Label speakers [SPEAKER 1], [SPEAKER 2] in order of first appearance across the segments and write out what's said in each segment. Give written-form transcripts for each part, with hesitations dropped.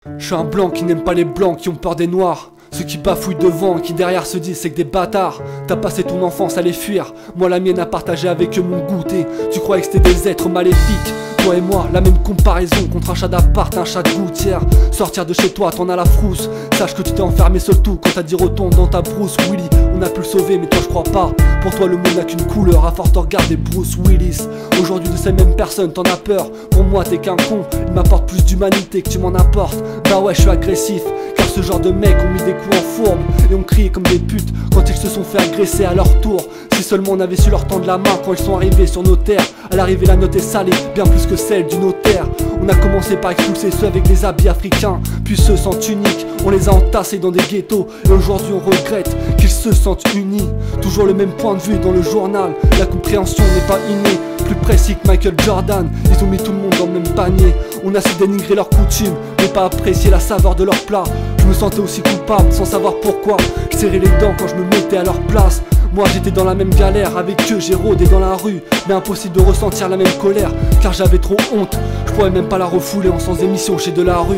[SPEAKER 1] Je suis un blanc qui n'aime pas les blancs, qui ont peur des noirs. Ceux qui bafouillent devant et qui derrière se disent c'est que des bâtards. T'as passé ton enfance à les fuir, moi la mienne à partager avec eux mon goûter. Tu croyais que c'était des êtres maléfiques, toi et moi, la même comparaison contre un chat d'appart, un chat de gouttière. Sortir de chez toi, t'en as la frousse. Sache que tu t'es enfermé seul tout quand t'as dit retourne dans ta brousse. Willy, on a pu le sauver mais toi je crois pas. Pour toi le monde n'a qu'une couleur, à force de regarder Bruce Willis. Aujourd'hui de ces mêmes personnes t'en as peur. Pour moi t'es qu'un con, il m'apporte plus d'humanité que tu m'en apportes. Bah ouais je suis agressif, car ce genre de mecs ont mis des coups en fourbe et ont crié comme des putes quand ils se sont fait agresser à leur tour. Si seulement on avait su leur tendre la main quand ils sont arrivés sur nos terres. À l'arrivée la note est salée, bien plus que celle du notaire. On a commencé par expulser ceux avec des habits africains, puis ceux sans tunique, on les a entassés dans des ghettos. Et aujourd'hui on regrette qu'ils se sentent unis. Toujours le même point de vue dans le journal, la compréhension n'est pas innée. Plus précis que Michael Jordan, ils ont mis tout le monde dans le même panier. On a su dénigrer leurs coutumes, mais pas apprécier la saveur de leurs plats. Je me sentais aussi coupable sans savoir pourquoi. Je serrais les dents quand je me mettais à leur place. Moi j'étais dans la même galère, avec eux j'ai rôdé dans la rue. Mais impossible de ressentir la même colère, car j'avais trop honte. Je pourrais même pas la refouler en sans émission chez de la rue.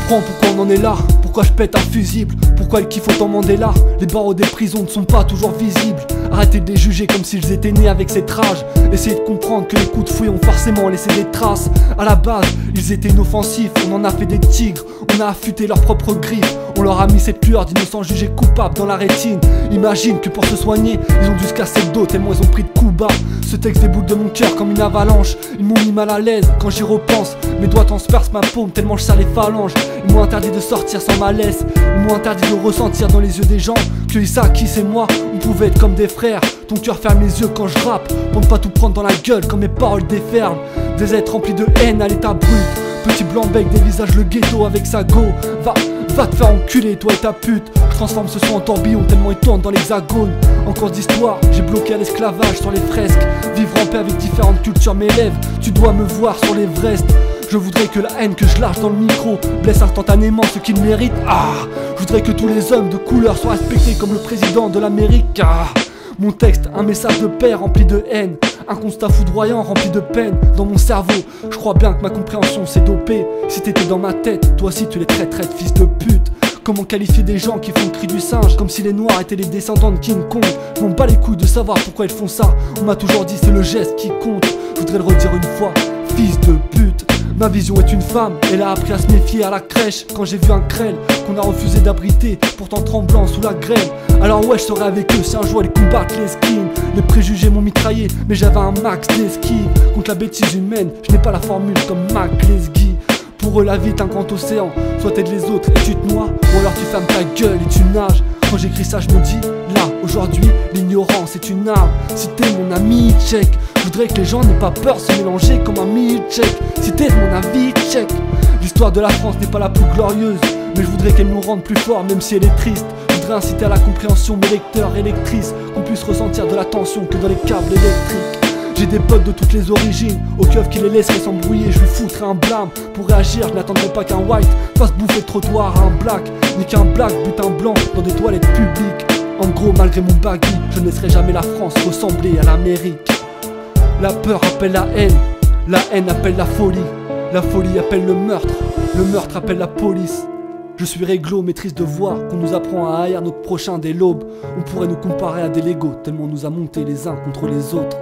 [SPEAKER 1] Comprends pourquoi on en est là, pourquoi je pète un fusible, pourquoi le kiff autant Mandela. Les barreaux des prisons ne sont pas toujours visibles. Arrêtez de les juger comme s'ils étaient nés avec cette rage. Essayez de comprendre que les coups de fouet ont forcément laissé des traces. À la base, ils étaient inoffensifs, on en a fait des tigres. On a affûté leurs propres griffes, on leur a mis cette lueur d'innocents jugés coupables dans la rétine. Imagine que pour se soigner, ils ont dû se casser le dos tellement ils ont pris de coups bas. Ce texte déboule de mon cœur comme une avalanche. Ils m'ont mis mal à l'aise quand j'y repense. Mes doigts transpercent ma paume tellement je serre les phalanges. Ils m'ont interdit de sortir sans malaise. Ils m'ont interdit de ressentir dans les yeux des gens que Isaki c'est moi, on pouvait être comme des frères. Ton cœur ferme les yeux quand je rappe, pour ne pas tout prendre dans la gueule quand mes paroles déferlent. Des êtres remplis de haine à l'état brut. Petit blanc bec dévisage le ghetto avec sa go. Va te faire enculer toi et ta pute. Je transforme ce son en tourbillon tellement il tourne dans l'hexagone. Encore d'histoire, j'ai bloqué à l'esclavage sur les fresques. Vivre en paix avec différentes cultures m'élève. Tu dois me voir sur l'Everest. Je voudrais que la haine que je lâche dans le micro blesse instantanément ceux qui le méritent. Je voudrais que tous les hommes de couleur soient respectés comme le président de l'Amérique. Mon texte, un message de paix rempli de haine. Un constat foudroyant rempli de peine dans mon cerveau. Je crois bien que ma compréhension s'est dopée. Si t'étais dans ma tête, toi aussi tu les traites fils de pute. Comment qualifier des gens qui font le cri du singe comme si les noirs étaient les descendants de King Kong. Je m'en bats les couilles de savoir pourquoi ils font ça. On m'a toujours dit c'est le geste qui compte. Je voudrais le redire une fois, fils de pute. Ma vision est une femme, elle a appris à se méfier à la crèche. Quand j'ai vu un crêle qu'on a refusé d'abriter, pourtant tremblant sous la grêle. Alors ouais je serais avec eux si un jour ils combattent les skins. Les préjugés m'ont mitraillé, mais j'avais un max d'esquive. Contre la bêtise humaine, je n'ai pas la formule comme Mac Lesguy. Pour eux la vie est un grand océan, soit t'aides les autres et tu te noies, ou alors tu fermes ta gueule et tu nages. Quand j'écris ça je me dis, là, aujourd'hui, l'ignorance est une arme. Si t'es mon ami, check. Je voudrais que les gens n'aient pas peur de se mélanger comme un milkshake. Si t'es mon avis, check. L'histoire de la France n'est pas la plus glorieuse, mais je voudrais qu'elle nous rende plus forts même si elle est triste. Je voudrais inciter à la compréhension mes lecteurs et lectrices, qu'on puisse ressentir de la tension que dans les câbles électriques. J'ai des potes de toutes les origines, au keuf qui les laisserait s'embrouiller, je lui foutrais un blâme. Pour réagir, je n'attendrai pas qu'un white fasse bouffer le trottoir à un black, ni qu'un black bute un blanc dans des toilettes publiques. En gros, malgré mon baggy, je ne laisserai jamais la France ressembler à l'Amérique. La peur appelle la haine appelle la folie appelle le meurtre appelle la police. Je suis réglo, maîtrise de voir qu'on nous apprend à haïr notre prochain dès l'aube. On pourrait nous comparer à des Legos, tellement on nous a monté les uns contre les autres.